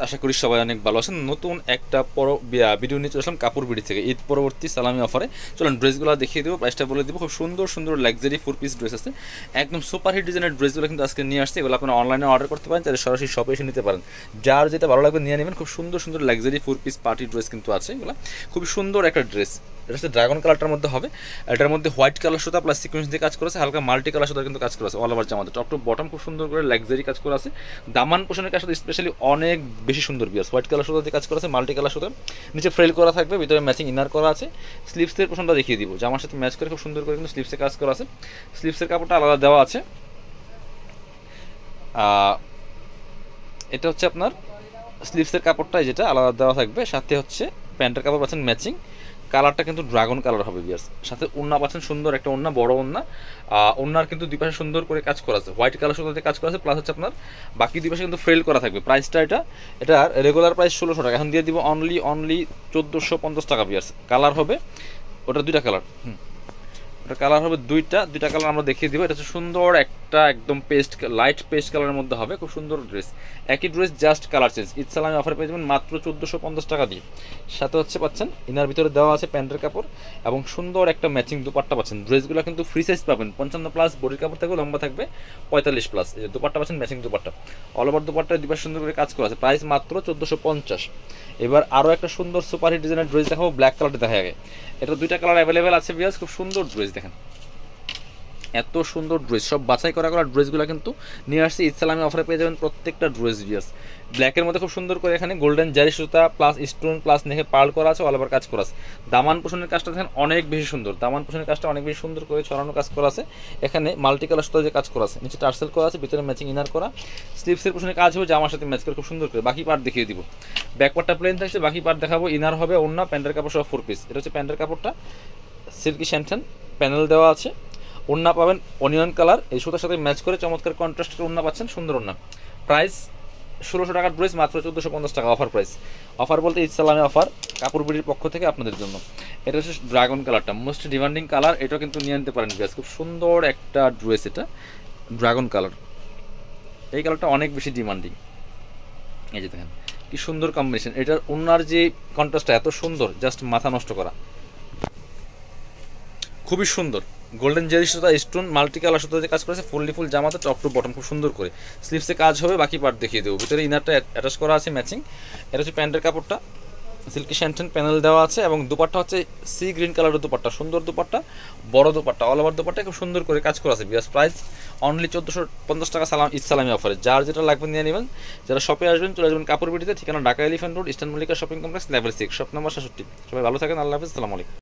আশা করি সবাই অনেক ভালো আছেন। নতুন একটা ভিডিও নিয়ে চলে আসলাম কাপড় বিডি থেকে ঈদ পরবর্তী সালামি অফারে। চলুন ড্রেসগুলো দেখিয়ে দেবো, প্রাইসটা বলে দেবো। খুব সুন্দর সুন্দর লাক্সারি 4 পিস ড্রেস আছে, একদম সুপার হিট ডিজাইনের ড্রেসগুলো কিন্তু আজকে নিয়ে আসছে। এগুলো আপনারা অনলাইনে অর্ডার করতে পারেন, তাহলে সরাসরি শপে এসে নিতে পারেন। যার যেটা ভালো লাগবে নিয়ে নেবেন। খুব সুন্দর সুন্দর লাক্সারি 4 পিস পার্টি ড্রেস কিন্তু আছে। এগুলো খুব সুন্দর একটা ড্রেস। এটা হচ্ছে ড্রাগন কালারটার মধ্যে হবে। এটার মধ্যে হোয়াইট কালার সুতা প্লাস সিকোয়েন্স দিয়ে কাজ করেছে, হালকা মাল্টি কালার সুতা কিন্তু কাজ করা আছে। অল ওভার জামাতে টপ টু বটম খুব সুন্দর করে লাক্সারি কাজ করা আছে। দামান পোষণের কাজ স্পেশালি অনেক বেশি সুন্দর বিয়াস। হোয়াইট কালার সুতা দিয়ে কাজ করা আছে, মাল্টি কালার সুতা, নিচে ফ্রেল করা থাকবে, ভিতরে ম্যাচিং ইনার করা আছে। স্লিভসের পোষণটা দেখিয়ে দিব, জামার সাথে ম্যাচ করে খুব সুন্দর করে কিন্তু স্লিভসে কাজ করা আছে। স্লিভসের কাপড়টা আলাদা দেওয়া আছে। এটা হচ্ছে আপনার স্লিভসের কাপড়টা যেটা আলাদা দেওয়া থাকবে, সাথে হচ্ছে প্যান্টের কাপড় পাচ্ছেন ম্যাচিং। কালারটা কিন্তু ড্রাগন কালার হবে বিয়ার্স। সাথে ওড়না পাচ্ছেন সুন্দর একটা ওড়না, বড় ওড়না। ওড়নার কিন্তু দুই পাশে সুন্দর করে কাজ করা আছে, হোয়াইট কালার সুতাতে কাজ করা আছে, প্লাস হচ্ছে আপনার বাকি দুই পাশে কিন্তু ফ্রেল করা থাকবে। প্রাইসটা এটার রেগুলার প্রাইস 1600 টাকা, এখন দিয়ে দিব অনলি 1450 টাকা বিয়ার্স। কালার হবে ওটা দুইটা কালার, ওটা কালার হবে দুইটা কালার আমরা দেখিয়ে দিব। এটা হচ্ছে সুন্দর একটা একদম পেস্ট লাইট পেস্ট কালারের মধ্যে হবে, খুব সুন্দর ড্রেস। একই dress just colour change. Eid সালামি অফার পেয়ে যাবেন মাত্র 1450 টাকা দিয়ে। সাথে হচ্ছে পাচ্ছেন ইনার ভিতরে দেওয়া আছে প্যান্টের কাপড় এবং সুন্দর একটা ম্যাচিং দুপাট্টা পাচ্ছেন। ড্রেসগুলো কিন্তু ফ্রি সাইজ পাবেন, 55 প্লাস বডির কাপড় থাকবে, লম্বা থাকবে 45 প্লাস। এই যে দুপাট্টা পাচ্ছেন ম্যাচিং দুপাট্টা, অল ওভার দুপাট্টায় দুপাশে সুন্দর করে কাজ করা আছে। প্রাইস মাত্র 1450। এবার আরও একটা সুন্দর সুপার হিট ডিজাইনের ড্রেস দেখাবো, ব্ল্যাক কালারটা দেখা যায়। এটা দুইটা কালার অ্যাভেলেবেল আছে বিয়াস। খুব সুন্দর ড্রেস, দেখেন এত সুন্দর ড্রেস, সব বাছাই করা ড্রেসগুলো কিন্তু নিয়ে আসছে। ঈদ সালামি অফারে পেয়ে যাবেন প্রত্যেকটা ড্রেস বিয়াস। ব্ল্যাকের মধ্যে খুব সুন্দর করে এখানে গোল্ডেন জারি সুতা প্লাস স্টোন প্লাস নেকে পার্ল করা আছে, অল ওভার কাজ করা আছে। দামান পোষণের কাজটা দেখেন অনেক বেশি সুন্দর, দামান পোষণের কাজটা অনেক বেশি সুন্দর করে ছড়ানো কাজ করা আছে। এখানে মাল্টি কালার সুতা যে কাজ করা আছে, নিচে টার্সেল করা আছে, ভিতরে ম্যাচিং ইনার করা। স্লিভসের পোষণের কাজ হবে জামার সাথে ম্যাচ করে খুব সুন্দর করে। বাকি পার্ট দেখিয়ে দিব, ব্যাক পার্টটা প্লেন থাকছে, বাকি পার্ট দেখাবো। ইনার হবে ওড়না, প্যান্টের কাপড় সব 4 পিস। এটা হচ্ছে প্যান্টের কাপড়টা, সিল্কি শ্যান্টেন প্যানেল দেওয়া আছে। ওড়না পাবেন অনিয়ন কালার, এই সুতার সাথে ম্যাচ করে চমৎকার কন্ট্রাস্টের ওড়না পাচ্ছেন, সুন্দর ওড়না। প্রাইস 1600 টাকার ড্রেস মাত্র 1450 টাকা অফার প্রাইস। অফার বলতে ঈদ সালামি অফার কাপড় বিডির পক্ষ থেকে আপনাদের জন্য। এটা হচ্ছে ড্রাগন কালারটা, মোস্ট ডিমান্ডিং কালার। এটা কিন্তু নিয়ে নিতে পারেন বিয়াস, খুব সুন্দর একটা ড্রেস। এটা ড্রাগন কালার, এই কালারটা অনেক বেশি ডিমান্ডিং। এই যে দেখেন কি সুন্দর কম্বিনেশন। এটার ওড়নার যে কন্ট্রাস্টটা এত সুন্দর, জাস্ট মাথা নষ্ট করা, খুবই সুন্দর। গোল্ডেন জেরি সুতা স্টোন মাল্টি কালার সুতাতে কাজ করেছে, ফুল জামাতে টপ টু বটম খুব সুন্দর করে। স্লিভসে কাজ হবে, বাকি পার্ট দেখিয়ে দেবো। ভিতরে ইনারটা অ্যাটাচ করা আছে ম্যাচিং। এটা হচ্ছে প্যান্টের কাপড়টা, সিল্কি শ্যান্টেন প্যানেল দেওয়া আছে এবং দুপাট্টা হচ্ছে সি গ্রিন কালারের দুপাট্টা, সুন্দর দুপাট্টা, বড় দুপাট্টা, অল ওভার দুপাট্টা খুব সুন্দর করে কাজ করা আছে। বিয়াস প্রাইস অনলি 1450 টাকা ঈদ সালামি অফারে। যার যেটা লাগবে নিয়ে নেবেন। যারা শপে আসবেন চলে যাবেন কাপড় বিডিতে, ঠিকানা Dhaka elephant road, eastern Mallika shopping complex, level 6, shop number 67। সবাই ভালো থাকেন, আল্লাহ হাফিজ, আসসালামু আলাইকুম।